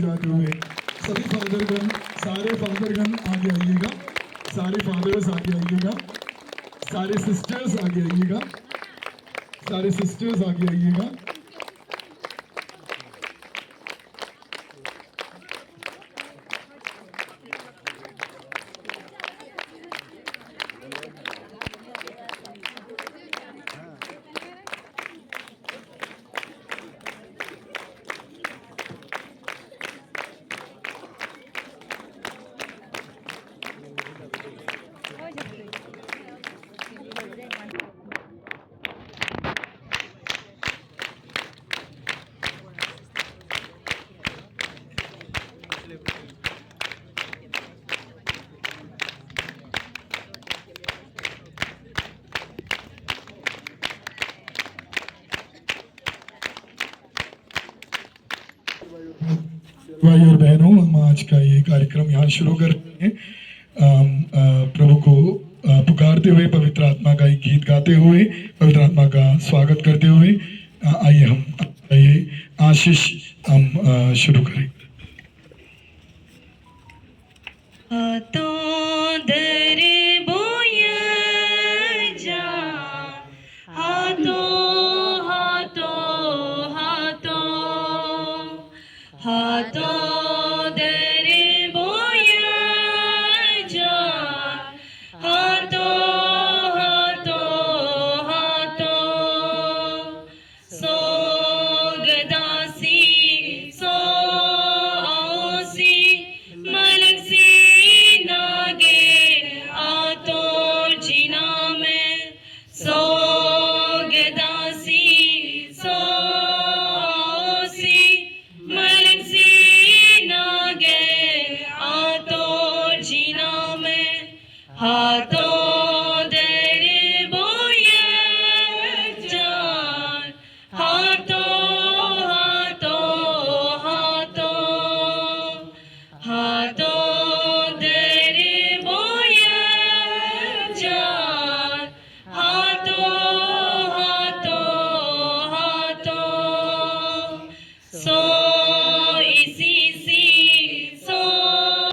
जाते हुए सभी फादरगण, सारे फादरगण आगे आइएगा, सारे फादर्स आगे आइएगा, सारे सिस्टर्स आगे आइएगा, सारे सिस्टर्स आगे आइएगा। भाई और बहनों, हम आज का ये कार्यक्रम यहाँ शुरू करते हैं प्रभु को पुकारते हुए, पवित्र आत्मा का एक गीत गाते हुए, पवित्र आत्मा का स्वागत करते हुए। आइए हम ये आशीष हम शुरू करें।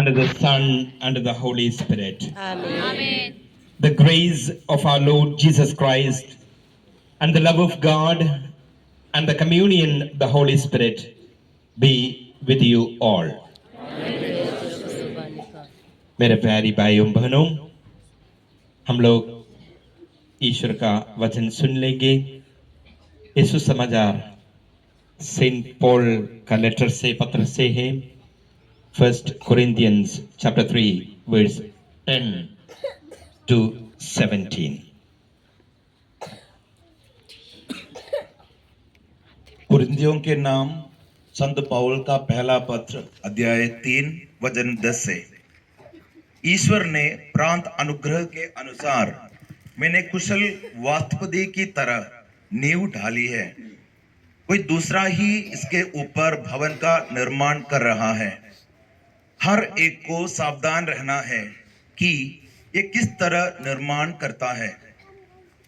And the Son, and the Holy Spirit. Amen. Amen. The grace of our Lord Jesus Christ, and the love of God, and the communion of the Holy Spirit be with you all. मेरे प्यारी भाइयों बहनों, हम लोग ईश्वर का वचन सुन लेंगे। यीशु समाचार सेंट पॉल का लेटर से, पत्र से है। 1 Corinthians chapter 3 verse 10 to 17। कुरिन्थियों के नाम संत पौल का पहला पत्र, अध्याय 3 वचन 10 से। ईश्वर ने प्रांत अनुग्रह के अनुसार मैंने कुशल वास्तुपति की तरह नींव ढाली है, कोई दूसरा ही इसके ऊपर भवन का निर्माण कर रहा है। हर एक को सावधान रहना है कि ये किस तरह निर्माण करता है।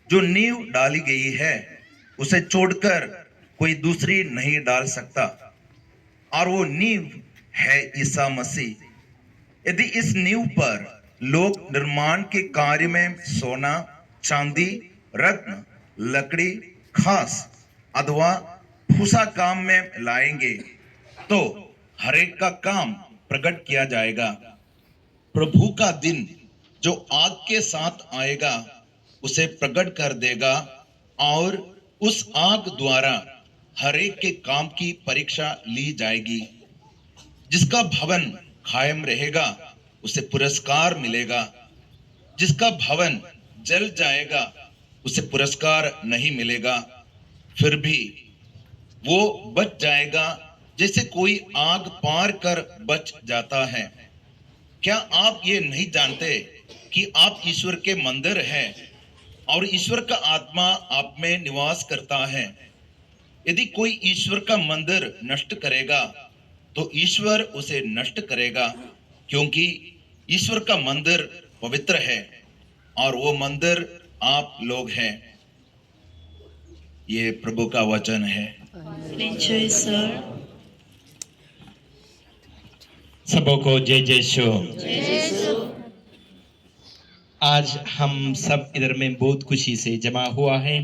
जो नींव डाली गई है उसे छोड़कर कोई दूसरी नहीं डाल सकता, और वो नींव है ईसा मसीह। यदि इस नींव पर लोग निर्माण के कार्य में सोना, चांदी, रत्न, लकड़ी, घास अथवा भूसा काम में लाएंगे, तो हरेक का काम प्रकट किया जाएगा। प्रभु का दिन जो आग के साथ आएगा उसे प्रकट कर देगा, और उस आग द्वारा हरेक के काम की परीक्षा ली जाएगी। जिसका भवन कायम रहेगा उसे पुरस्कार मिलेगा, जिसका भवन जल जाएगा उसे पुरस्कार नहीं मिलेगा। फिर भी वो बच जाएगा जैसे कोई आग पार कर बच जाता है। क्या आप ये नहीं जानते कि आप ईश्वर के मंदिर हैं और ईश्वर का आत्मा आप में निवास करता है? यदि कोई ईश्वर का मंदिर नष्ट करेगा तो ईश्वर उसे नष्ट करेगा, क्योंकि ईश्वर का मंदिर पवित्र है और वो मंदिर आप लोग हैं। ये प्रभु का वचन है। सबों को जय जय शो। आज हम सब इधर में बहुत खुशी से जमा हुआ है।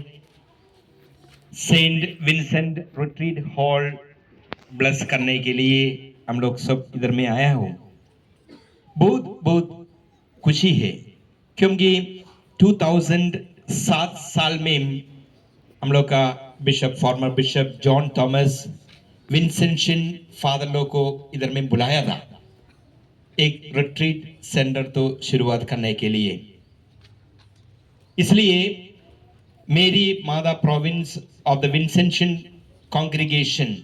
Saint Vincent retreat hall bless करने के लिए हम लोग सब इधर में आया हो। बहुत बहुत खुशी है क्योंकि 2007 साल में हम लोग का bishop former bishop John Thomas Vincentian father लोग को इधर में बुलाया था एक रिट्रीट सेंटर तो शुरुआत करने के लिए। इसलिए मेरी मादा province of the Vincentian congregation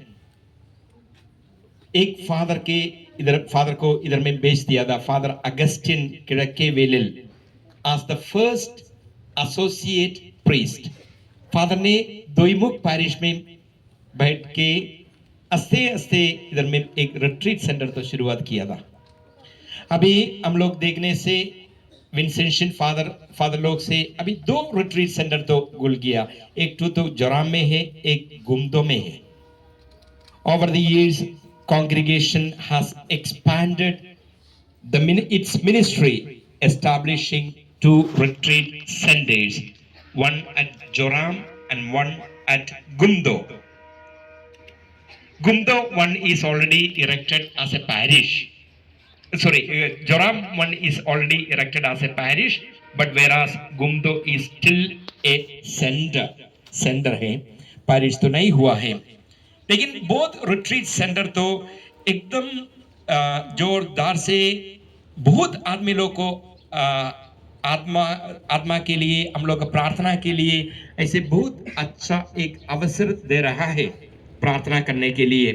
एक फादर को इधर में भेज दिया था, फादर अगस्टिन किड़के वेलिल as the first associate priest। Father ने दोईमुख पैरिश में बैठ के अस्ते अस्ते इधर में एक रिट्रीट सेंटर तो शुरुआत किया था। अभी हम लोग देखने से विंसेंशन फादर लोग से अभी 2 रिट्रीट सेंटर तो गुल गया, एक तो जोराम में है, एक गुमदो में है। Over the years, congregation has expanded its ministry, establishing 2 retreat centers, one at Joram and one at Gumdo. Gumdo one is already erected as a parish. Joram one is already erected as a parish, but whereas Gumdo is still a center है, parish तो नहीं हुआ है। लेकिन बहुत retreat centre तो एकदम जोरदार से बहुत आदमी लोग को आत्मा के लिए, हम लोग प्रार्थना के लिए ऐसे बहुत अच्छा एक अवसर दे रहा है प्रार्थना करने के लिए।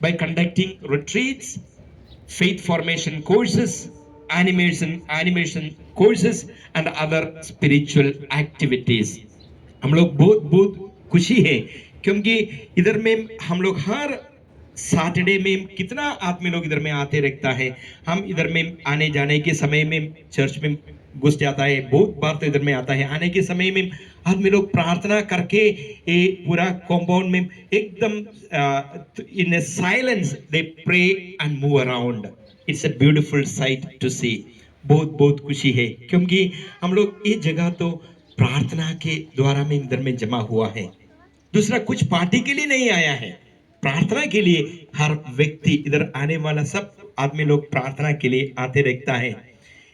by conducting retreats, faith formation courses, animation courses and other spiritual activities। हम लोग बहुत बहुत खुशी है क्योंकि इधर में हम लोग हर सैटरडे में कितना आदमी लोग इधर में आते रहता है। हम इधर में आने जाने के समय में चर्च में घुस जाता है, बहुत बार तो इधर में आता है। आने के समय में आदमी लोग प्रार्थना करके ये पूरा कॉम्पाउंड में एकदम in silence they pray and move around. It's a beautiful sight to see. बहुत बहुत खुशी है क्योंकि हम लोग ये जगह तो प्रार्थना के द्वारा में इधर में जमा हुआ है। दूसरा कुछ पार्टी के लिए नहीं आया है, प्रार्थना के लिए हर व्यक्ति इधर आने वाला सब आदमी लोग प्रार्थना के लिए आते रहता है।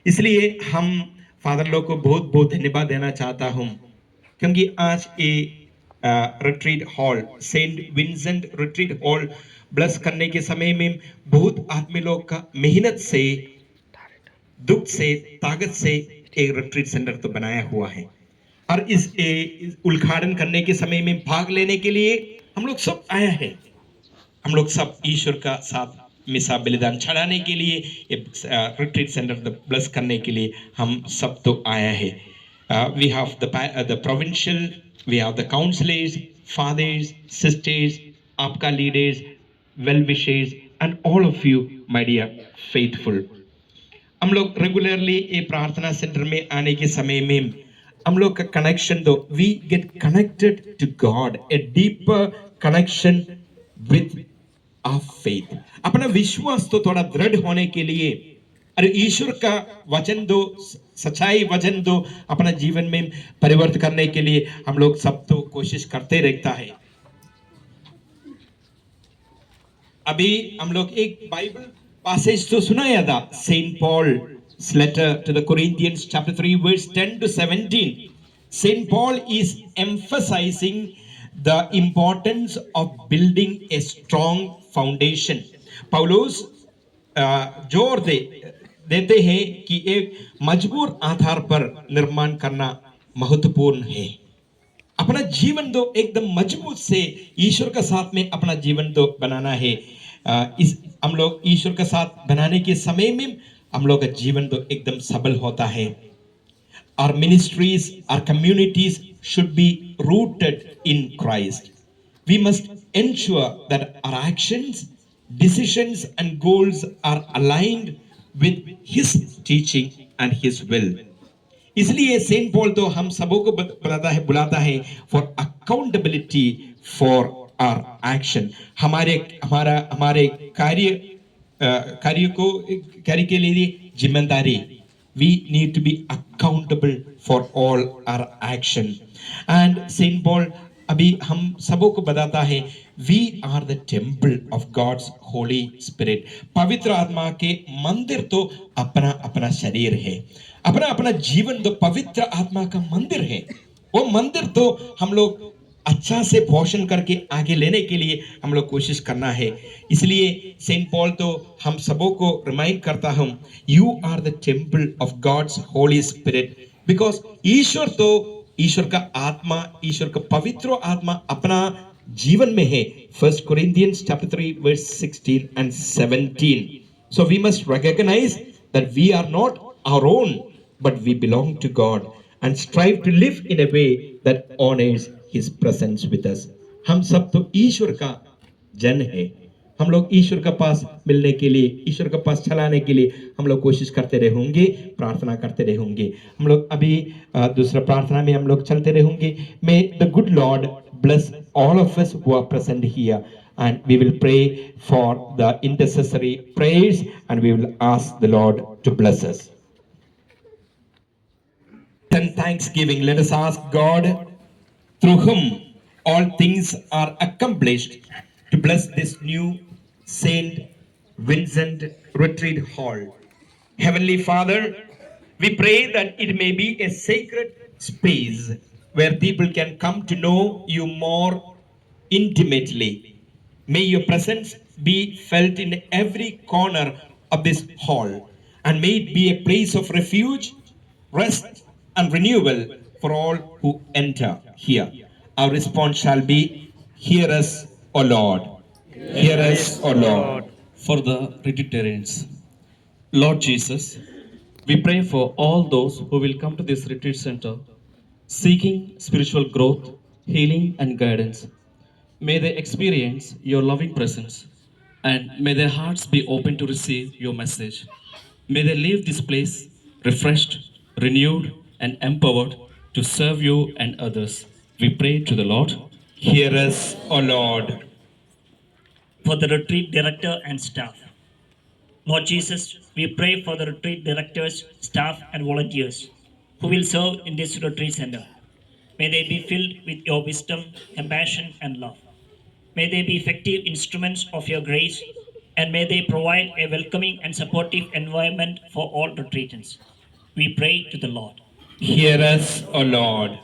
इसलिए हम फादर लोग को बहुत बहुत धन्यवाद देना चाहता हूं क्योंकि आज ये retreat hall Saint Vincent retreat hall bless करने के समय में बहुत आदमी लोग का मेहनत से, दुख से, ताकत से एक रिट्रीट सेंटर तो बनाया हुआ है। और इस उद्घाटन करने के समय में भाग लेने के लिए हम लोग सब आया है। हम लोग सब ईश्वर का साथ मिसा बलिदान चढ़ाने के लिए, रिट्रीट सेंटर ब्लेस करने के लिए हम सब तो आया है। We have the provincial, we have the counsellors, fathers, sisters, आपका leaders, well wishers and all of you my dear faithful. हम लोग रेगुलरली ये प्रार्थना सेंटर में आने के समय में हम लोग का कनेक्शन दो, we get connected to God, a deeper connection with our faith. अपना विश्वास तो थोड़ा दृढ़ होने के लिए, अरे ईश्वर का वचन दो, सच्चाई वचन दो, अपना जीवन में परिवर्तन करने के लिए हम लोग सब तो कोशिश करते रहता है। अभी हम लोग एक बाइबल पैसेज तो सुनाया था, Saint पॉल's letter to the Corinthians chapter 3 verse 10 to 17. Saint Paul is emphasizing the importance of building a strong foundation. पौलुस जोर देते हैं कि एक मजबूत आधार पर निर्माण करना महत्वपूर्ण है। अपना जीवन तो एकदम मजबूत से ईश्वर के साथ में अपना जीवन तो बनाना है। हम लोग ईश्वर के साथ बनाने के समय में हम लोग का जीवन तो एकदम सबल होता है। Our ministries, our communities should be rooted in Christ. We must ensure that our actions, decisions and goals are aligned with His teaching and His will. इसलिए सेंट पॉल तो हम सबों को बुलाता है for accountability for our action। हमारे कार्य कार्य को कार्य के लिए जिम्मेदारी we need to be accountable for all our action and Saint Paul अभी हम सबों को बताता है we are the temple of God's Holy Spirit पवित्र आत्मा के मंदिर तो अपना अपना शरीर है अपना अपना जीवन तो पवित्र आत्मा का मंदिर है वो मंदिर तो हम लोग अच्छा से पोषण करके आगे लेने के लिए हम लोग कोशिश करना है इसलिए सेंट पॉल तो हम सबों को रिमाइंड करता हूं you are the temple of God's holy spirit because ईश्वर का आत्मा ईश्वर का पवित्र आत्मा अपना जीवन में है First Corinthians chapter 3 verse 16 and 17 so we must recognize that we are not our own but we belong to God and strive to live in a way that honors His presence with us. हम सब तो ईश्वर का जन है हम लोग ईश्वर के पास मिलने के लिए ईश्वर के पास चलाने के लिए हम लोग कोशिश करते रहेंगे प्रार्थना करते रहेंगे हम लोग अभी दूसरा प्रार्थना में हम लोग चलते रहेंगे May the good Lord bless all of us who are present here and we will pray for the intercessory prayers and we will ask the Lord to bless us. And thanksgiving, let us ask God, through whom all things are accomplished, to bless this new Saint Vincent Retreat Hall. Heavenly Father, we pray that it may be a sacred space where people can come to know you more intimately. May your presence be felt in every corner of this hall and may it be a place of refuge, rest, and renewal for all who enter here. Our response shall be, hear us, O Lord. Hear us, O Lord. For the retreatarians. Lord Jesus, we pray for all those who will come to this retreat center seeking spiritual growth, healing, and guidance. May they experience your loving presence and may their hearts be open to receive your message. May they leave this place refreshed, renewed, and empowered to serve you and others. We pray to the Lord. Hear us, O Lord. For the retreat director and staff. Lord Jesus, we pray for the retreat directors, staff, and volunteers who will serve in this retreat center. May they be filled with your wisdom, compassion, and love. May they be effective instruments of your grace, and may they provide a welcoming and supportive environment for all retreatants. We pray to the Lord. Hear us, O Lord.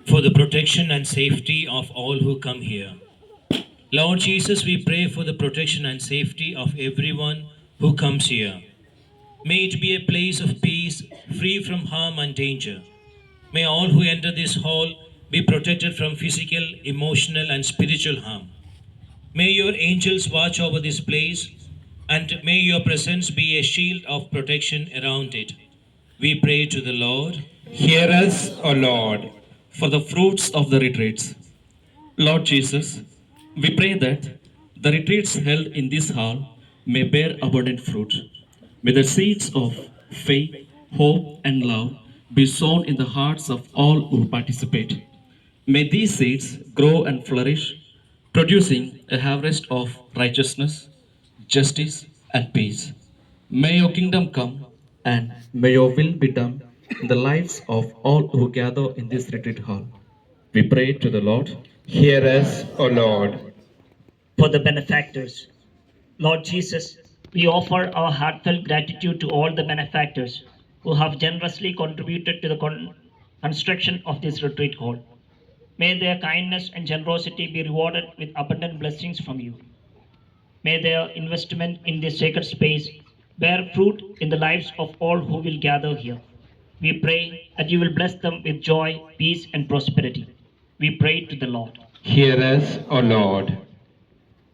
For the protection and safety of all who come here. Lord Jesus, we pray for the protection and safety of everyone who comes here. May it be a place of peace, free from harm and danger. May all who enter this hall be protected from physical, emotional, and spiritual harm. May your angels watch over this place, and may your presence be a shield of protection around it. We pray to the Lord. Hear us, O Lord. For the fruits of the retreats. Lord Jesus, we pray that the retreats held in this hall may bear abundant fruit. May the seeds of faith, hope, and love be sown in the hearts of all who participate. May these seeds grow and flourish, producing a harvest of righteousness, justice, and peace. May your kingdom come and may your will be done in the lives of all who gather in this retreat hall. We pray to the Lord. Hear us, O Lord. For the benefactors. Lord Jesus, we offer our heartfelt gratitude to all the benefactors who have generously contributed to the construction of this retreat hall. May their kindness and generosity be rewarded with abundant blessings from you. May their investment in this sacred space bear fruit in the lives of all who will gather here. We pray that you will bless them with joy, peace, and prosperity. We pray to the Lord. Hear us, O Lord.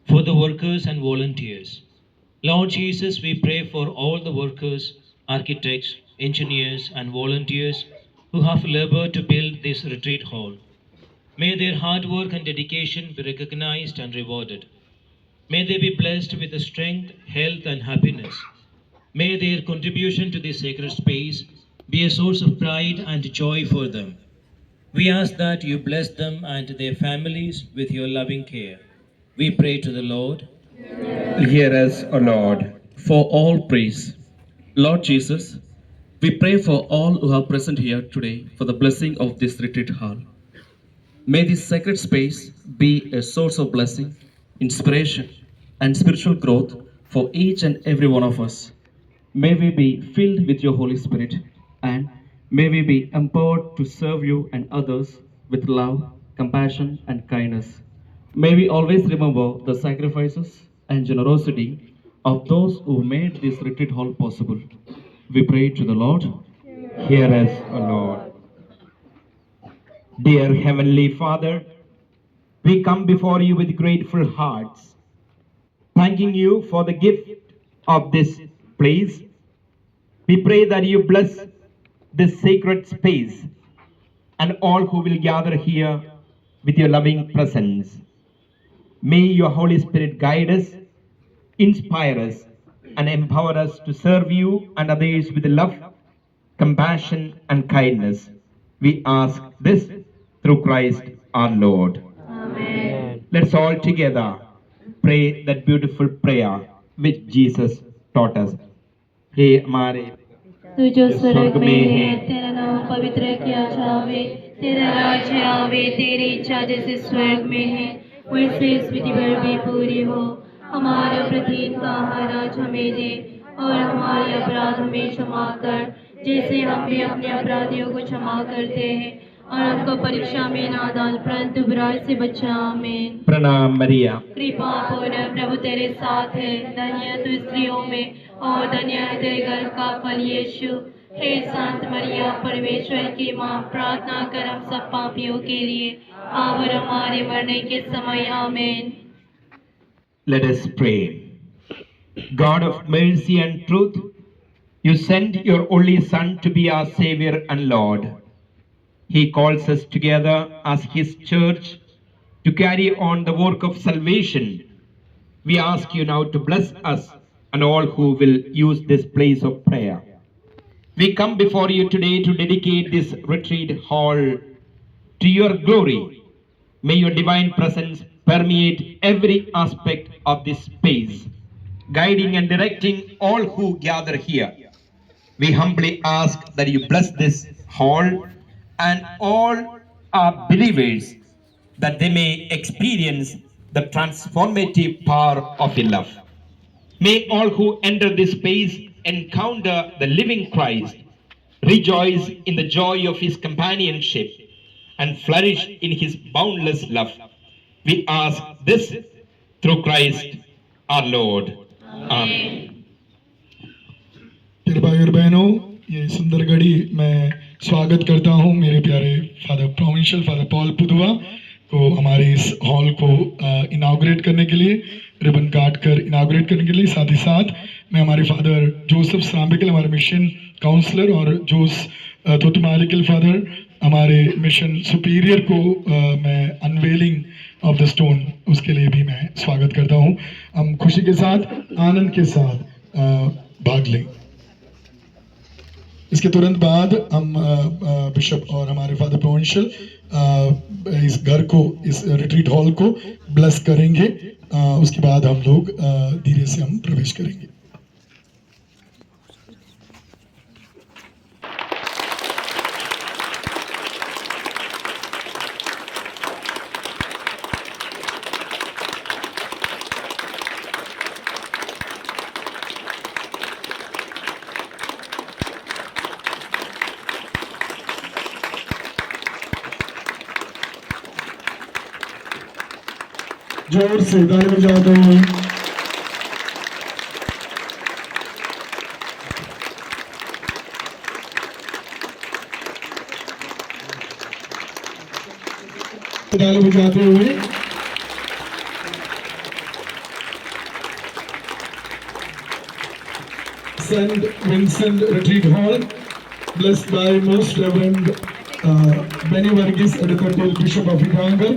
For the workers and volunteers. Lord Jesus, we pray for all the workers, architects, engineers, and volunteers who have labored to build this retreat hall. May their hard work and dedication be recognized and rewarded. May they be blessed with the strength, health, and happiness. May their contribution to this sacred space be a source of pride and joy for them. We ask that you bless them and their families with your loving care. We pray to the Lord. Hear us, O Lord. For all praise. Lord Jesus, we pray for all who are present here today for the blessing of this retreat hall. May this sacred space be a source of blessing, inspiration, and spiritual growth for each and every one of us. May we be filled with your Holy Spirit, and may we be empowered to serve you and others with love, compassion, and kindness. May we always remember the sacrifices and generosity of those who made this retreat hall possible. We pray to the Lord. Hear us, O Lord. Dear Heavenly Father, we come before you with grateful hearts, thanking you for the gift of this place. We pray that you bless this sacred space and all who will gather here with your loving presence. May your Holy Spirit guide us, inspire us, and empower us to serve you and others with love, compassion, and kindness. We ask this through Christ our Lord. Amen. Let's all together pray that beautiful prayer which Jesus taught us. हे हमारे तू जो स्वर्ग में है, तेरा नाम पवित्र किया जावे, तेरा राज्य आवे, तेरी इच्छा जैसे स्वर्ग में है वैसे इस पृथ्वी पर भी पूरी हो। हमारा प्रतिदिन का आहार आज हमें दे और हमारे अपराध हमें क्षमा कर जैसे हम भी अपने अपराधियों को क्षमा करते हैं और हमको परीक्षा में ना डाल परंतु बुराई से बचा। आमीन। प्रणाम मरिया। कृपा पूर्ण प्रभु तेरे साथ है, धन्य तू स्त्रियों में और धन्य है तेरे गर्भ का फल यीशु। हे संत मरिया परमेश्वर की माँ, प्रार्थना कर हम सब पापियों के लिए अब और हमारे मरने के समय। आमीन। Let us pray. God of mercy and truth, you sent your only Son to be our Savior and Lord. He calls us together as His church to carry on the work of salvation. We ask you now to bless us and all who will use this place of prayer. We come before you today to dedicate this retreat hall to your glory. May your divine presence permeate every aspect of this space, guiding and directing all who gather here. We humbly ask that you bless this hall and all our believers, that they may experience the transformative power of your love. May all who enter this space encounter the living Christ, rejoice in the joy of his companionship, and flourish in his boundless love. We ask this through Christ our Lord. Amen. मेरे भाई और बहनों, ये सुंदर घड़ी मैं स्वागत करता हूँ मेरे प्यारे फादर प्रोविंशियल फादर पॉल पुदुआ को हमारे इस हॉल को इनाग्रेट करने के लिए, रिबन काट कर इनाग्रेट करने के लिए। साथ ही साथ मैं हमारे फादर जोसेफ श्राम्बिकल, हमारे मिशन काउंसलर, और जोस तोतुमालिकल फादर, हमारे मिशन सुपीरियर को मैं अनवेलिंग ऑफ द स्टोन उसके लिए भी मैं स्वागत करता हूँ। हम खुशी के साथ, आनंद के साथ भाग लें। इसके तुरंत बाद हम बिशप और हमारे फादर प्रोविंशियल इस घर को, इस रिट्रीट हॉल को ब्लेस करेंगे। उसके बाद हम लोग धीरे से हम प्रवेश करेंगे। जोर से ताली बजाओ दो। ताली बजाते हुए St. Vincent Retreat Hall, blessed by Most Reverend Benny Varghese, Editor Bishop of Vigangar,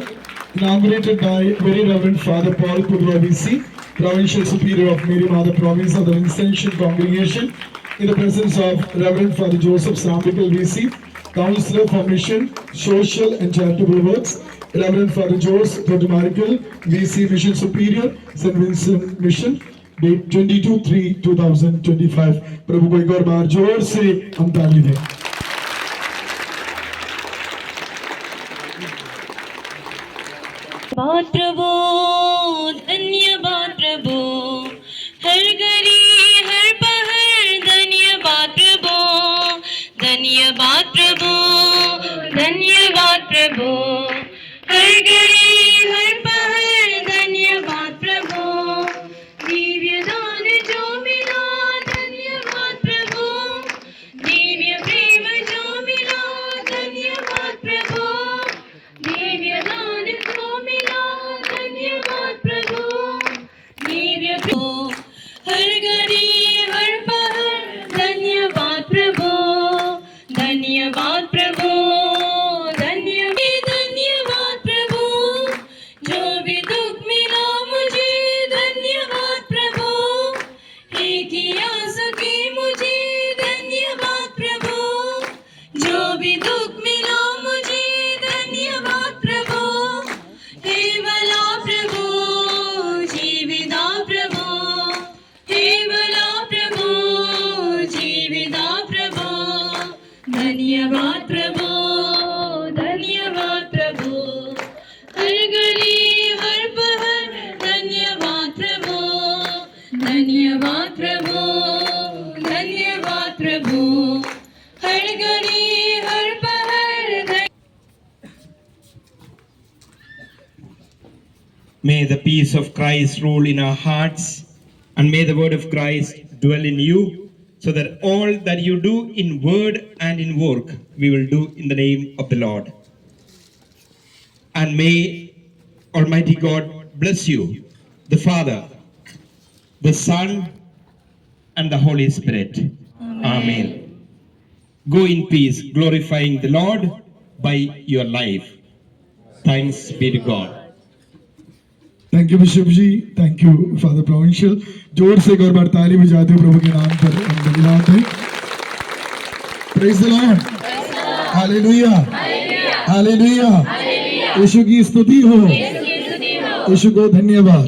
inaugurated by Very Reverend Father Paul Pudua VC, Provincial Superior of Mary Mother Province of the Vincentian Congregation, in the presence of Reverend Father Joseph Sambikal VC, Counselor for Mission, Social and Charitable Works, 11th Father George Michael, VC Mission Superior, St. Vincent Mission, date 22/3/2025। प्रभु को एक और बार जोर से हम ताली दें। धन्यवाद प्रभु, धन्यवाद प्रभु, हर घड़ी हर पहर धन्यवाद प्रभु, धन्यवाद प्रभु, धन्यवाद प्रभु, हर घड़ी हर पहर धन्यवाद प्रभु, दिव्य दान जो मिला धन्यवाद प्रभु, दिव्य प्रेम जो मिला धन्यवाद प्रभु, दिव्य दान जो मिला धन्यवाद प्रभु, दिव्य प्रभु, हर घड़ी हर पहर धन्यवाद प्रभु, धन्यवाद प्रभु, धन्यवाद प्रभु, जो भी दुख मिला मुझे धन्यवाद प्रभु, हे किया सके मुझे धन्यवाद प्रभु, जो भी दुख मिला मुझे धन्यवाद प्रभु, हे भला प्रभु, जीविता प्रभु, हे भला प्रभु, जीविता प्रभु, धन्यवाद प्रभु, धन्यवाद प्रभु, हर घड़ी हर पहर धन्यवाद प्रभु, धन्यवाद प्रभु, धन्यवाद प्रभु, हर घड़ी हर पहर May the peace of Christ rule in our hearts, and may the word of Christ dwell in you, so that all that you do in word and in work, we will do in the name of the Lord. And may Almighty God bless you, the Father, the Son, and the Holy Spirit. Amen. Go in peace, glorifying the Lord by your life. Thanks be to God. Thank you bishop ji, thank you father provincial. जोर से एक और बार ताली बजाते हुए प्रभु के नाम पर हम धन्यवाद दें। Praise the Lord, hallelujah, hallelujah, Yeshu की स्तुति हो, यीशु को धन्यवाद।